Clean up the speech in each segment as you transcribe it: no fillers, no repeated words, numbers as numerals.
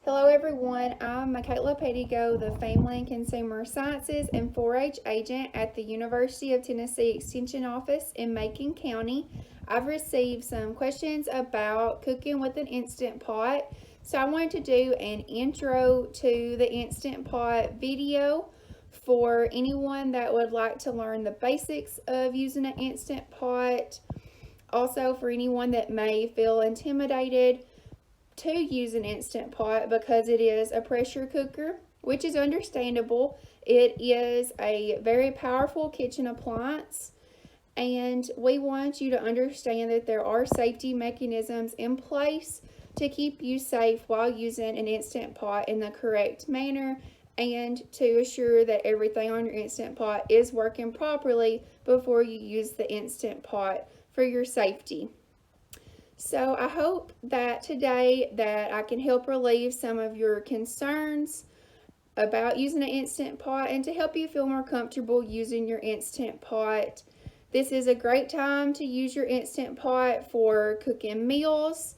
Hello everyone, I'm Michaela Pettigo, the Family and Consumer Sciences and 4-H agent at the University of Tennessee Extension Office in Macon County. I've received some questions about cooking with an Instant Pot, so I wanted to do an intro to the Instant Pot video for anyone that would like to learn the basics of using an Instant Pot. Also, for anyone that may feel intimidated to use an Instant Pot because it is a pressure cooker, which is understandable. It is a very powerful kitchen appliance, and we want you to understand that there are safety mechanisms in place to keep you safe while using an Instant Pot in the correct manner and to assure that everything on your Instant Pot is working properly before you use the Instant Pot for your safety. So I hope that today that I can help relieve some of your concerns about using an Instant Pot and to help you feel more comfortable using your Instant Pot. This is a great time to use your Instant Pot for cooking meals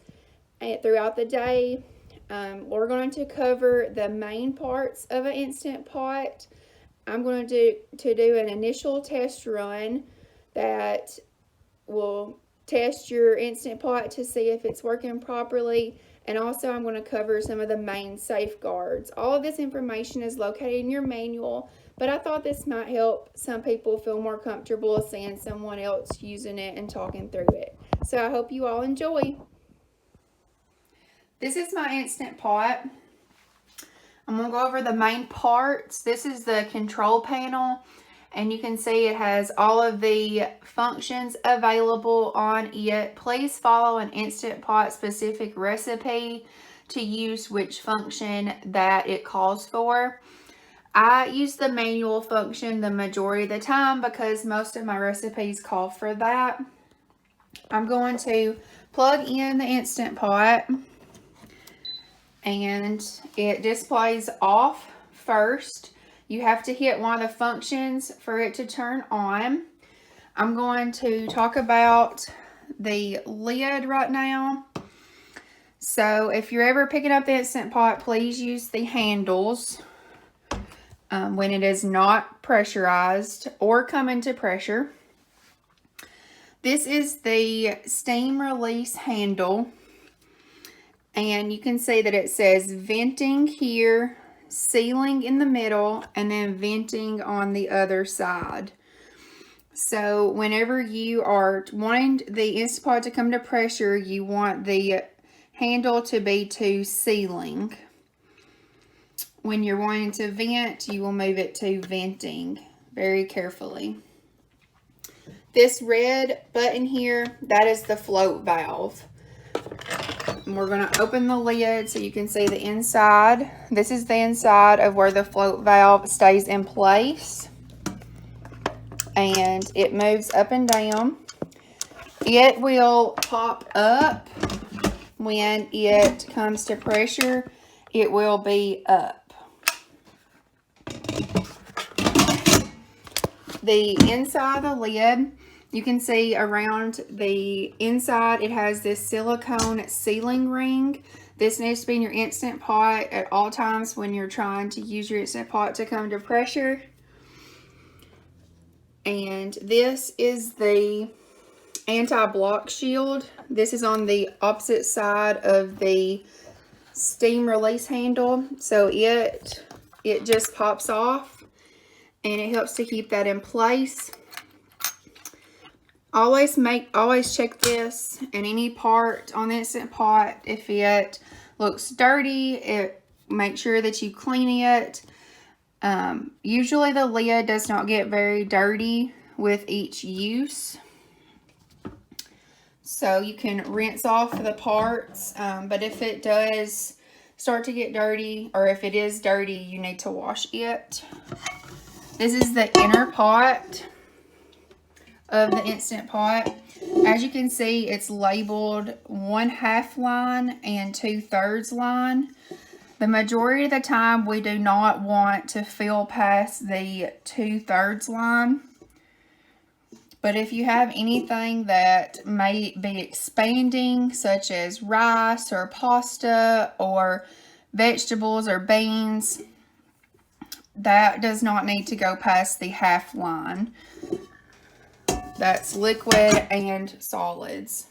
throughout the day. We're going to cover the main parts of an Instant Pot. I'm going to do an initial test run that will test your Instant Pot to see if it's working properly, and also I'm going to cover some of the main safeguards. All of this information is located in your manual, but I thought this might help some people feel more comfortable seeing someone else using it and talking through it. So I hope you all enjoy. This is my Instant Pot. I'm going to go over the main parts. This is the control panel, and you can see it has all of the functions available on it. Please follow an Instant Pot specific recipe to use which function that it calls for. I use the manual function the majority of the time because most of my recipes call for that. I'm going to plug in the Instant Pot, and it displays off first. You have to hit one of the functions for it to turn on. I'm going to talk about the lid right now. So if you're ever picking up the Instant Pot, please use the handles when it is not pressurized or coming to pressure. This is the steam release handle, and you can see that it says venting here, sealing in the middle, and then venting on the other side. So whenever you are wanting the Instant Pot to come to pressure, you want the handle to be to sealing. When you're wanting to vent, you will move it to venting very carefully. This red button here, that is the float valve. And we're going to open the lid so you can see the inside. This is the inside of where the float valve stays in place, and it moves up and down. It will pop up when it comes to pressure. It will be up. The inside of the lid, you can see around the inside, it has this silicone sealing ring. This needs to be in your Instant Pot at all times when you're trying to use your Instant Pot to come to pressure. And this is the anti-block shield. This is on the opposite side of the steam release handle. So it just pops off, and it helps to keep that in place. Always check this and any part on the Instant Pot. If it looks dirty, make sure that you clean it. Usually the lid does not get very dirty with each use, so you can rinse off the parts, but if it does start to get dirty, or if it is dirty, you need to wash it. This is the inner pot of the Instant Pot. As you can see, it's labeled 1/2 line and 2/3 line. The majority of the time, we do not want to fill past the 2/3 line. But if you have anything that may be expanding, such as rice or pasta or vegetables or beans, that does not need to go past the half line. That's liquid and solids.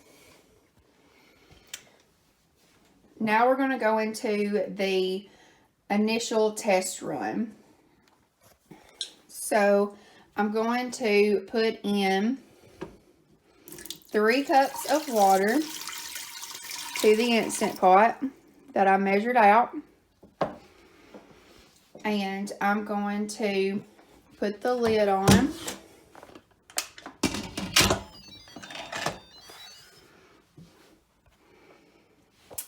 Now we're going to go into the initial test run. So I'm going to put in 3 cups of water to the Instant Pot that I measured out. And I'm going to put the lid on.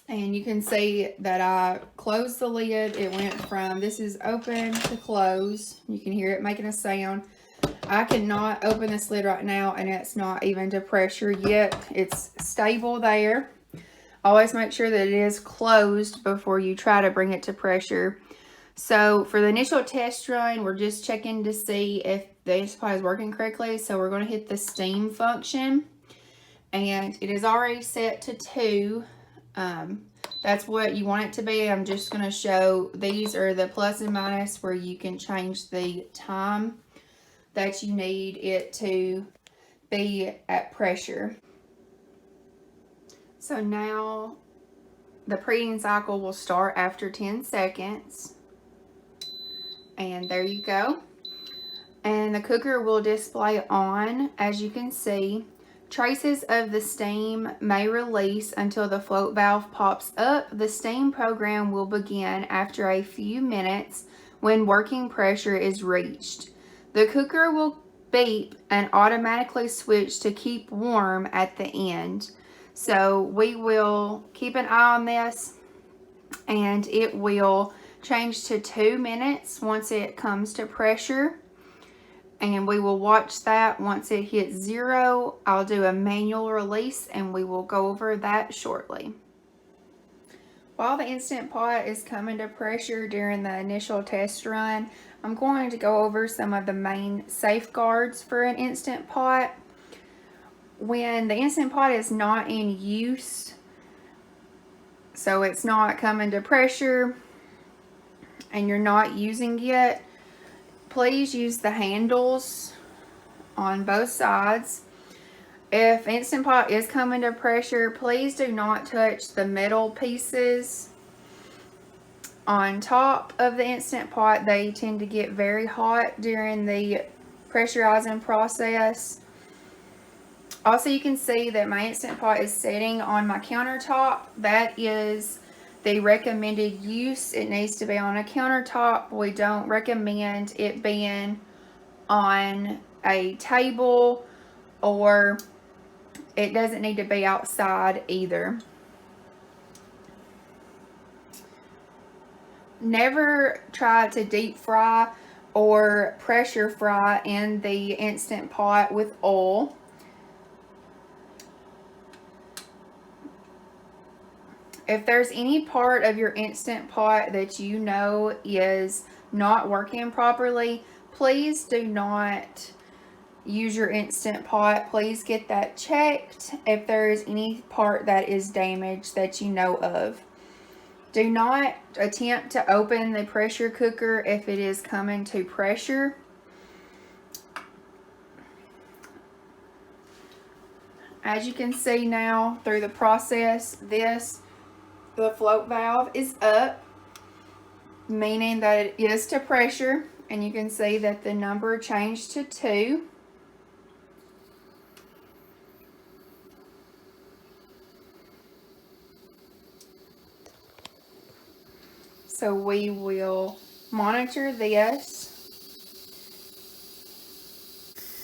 And you can see that I closed the lid. It went from, this is open to close. You can hear it making a sound. I cannot open this lid right now, and it's not even to pressure yet. It's stable there. Always make sure that it is closed before you try to bring it to pressure. So for the initial test run, we're just checking to see if the Instant Pot is working correctly. So we're going to hit the steam function, and it is already set to 2. That's what you want it to be. I'm just going to show, these are the plus and minus where you can change the time that you need it to be at pressure. So now the preheating cycle will start after 10 seconds. And there you go. And the cooker will display on, as you can see. Traces of the steam may release until the float valve pops up. The steam program will begin after a few minutes when working pressure is reached. The cooker will beep and automatically switch to keep warm at the end. So we will keep an eye on this, and it will change to 2 minutes once it comes to pressure. And we will watch that. Once it hits 0, I'll do a manual release, and we will go over that shortly. While the Instant Pot is coming to pressure during the initial test run, I'm going to go over some of the main safeguards for an Instant Pot. When the Instant Pot is not in use, so it's not coming to pressure and you're not using it, please use the handles on both sides. If Instant Pot is coming to pressure, please do not touch the metal pieces on top of the Instant Pot. They tend to get very hot during the pressurizing process. Also, you can see that my Instant Pot is sitting on my countertop. That is the recommended use. It needs to be on a countertop. We don't recommend it being on a table, or it doesn't need to be outside either. Never try to deep fry or pressure fry in the Instant Pot with oil. If there's any part of your Instant Pot that you know is not working properly, please do not use your Instant Pot. Please get that checked if there is any part that is damaged that you know of. Do not attempt to open the pressure cooker if it is coming to pressure. As you can see now through the process, the float valve is up, meaning that it is to pressure, and you can see that the number changed to 2. So we will monitor this.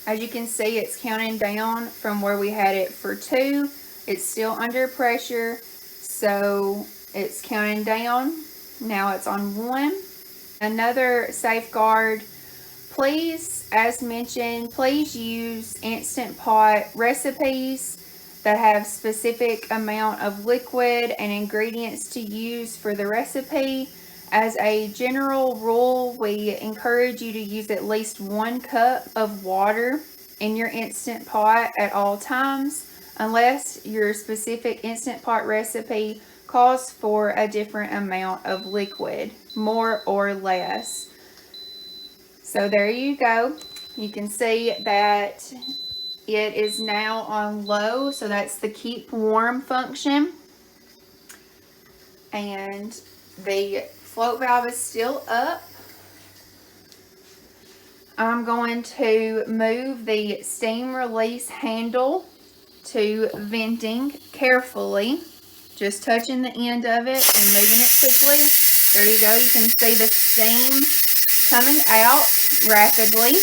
As you can see, it's counting down from where we had it for 2. It's still under pressure, so it's counting down. Now it's on 1. Another safeguard, please, as mentioned, please use Instant Pot recipes that have specific amount of liquid and ingredients to use for the recipe. As a general rule, we encourage you to use at least 1 cup of water in your Instant Pot at all times, unless your specific Instant Pot recipe calls for a different amount of liquid, more or less. So there you go. You can see that it is now on low, so that's the keep warm function. And the float valve is still up. I'm going to move the steam release handle to venting carefully, just touching the end of it and moving it quickly. There you go. You can see the steam coming out rapidly.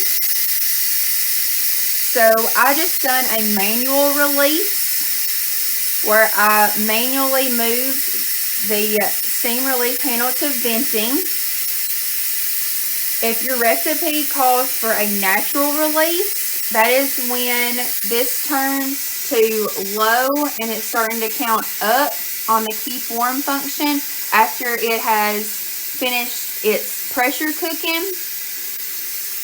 So I just done a manual release where I manually moved the steam release handle to venting. If your recipe calls for a natural release, that is when this turns to low and it's starting to count up on the keep warm function after it has finished its pressure cooking.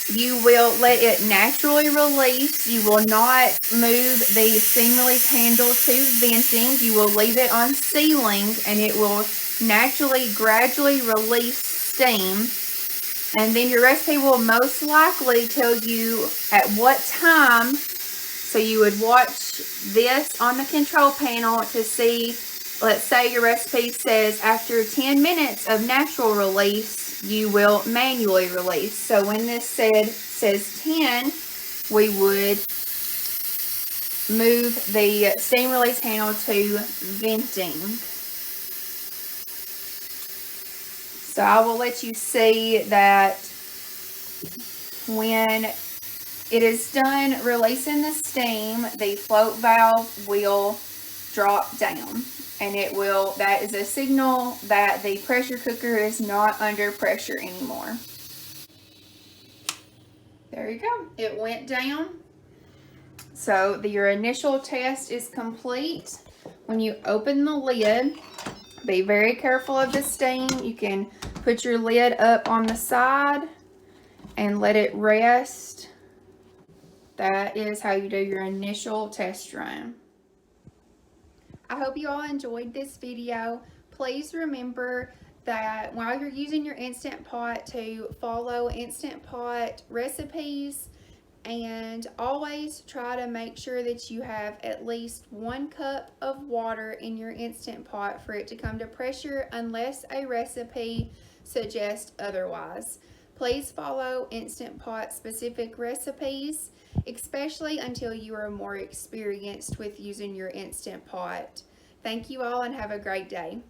You will let it naturally release. You will not move the steam release handle to venting. You will leave it on sealing and it will naturally, gradually release steam. And then your recipe will most likely tell you at what time. So you would watch this on the control panel to see, let's say your recipe says after 10 minutes of natural release, you will manually release. So when this says 10, we would move the steam release handle to venting. So I will let you see that when it is done releasing the steam, the float valve will drop down, and that is a signal that the pressure cooker is not under pressure anymore. There you go. It went down. So your initial test is complete. When you open the lid, be very careful of the steam. You can put your lid up on the side and let it rest. That is how you do your initial test run. I hope you all enjoyed this video. Please remember that while you're using your Instant Pot to follow Instant Pot recipes, and always try to make sure that you have at least 1 cup of water in your Instant Pot for it to come to pressure unless a recipe suggests otherwise. Please follow Instant Pot specific recipes, especially until you are more experienced with using your Instant Pot. Thank you all and have a great day.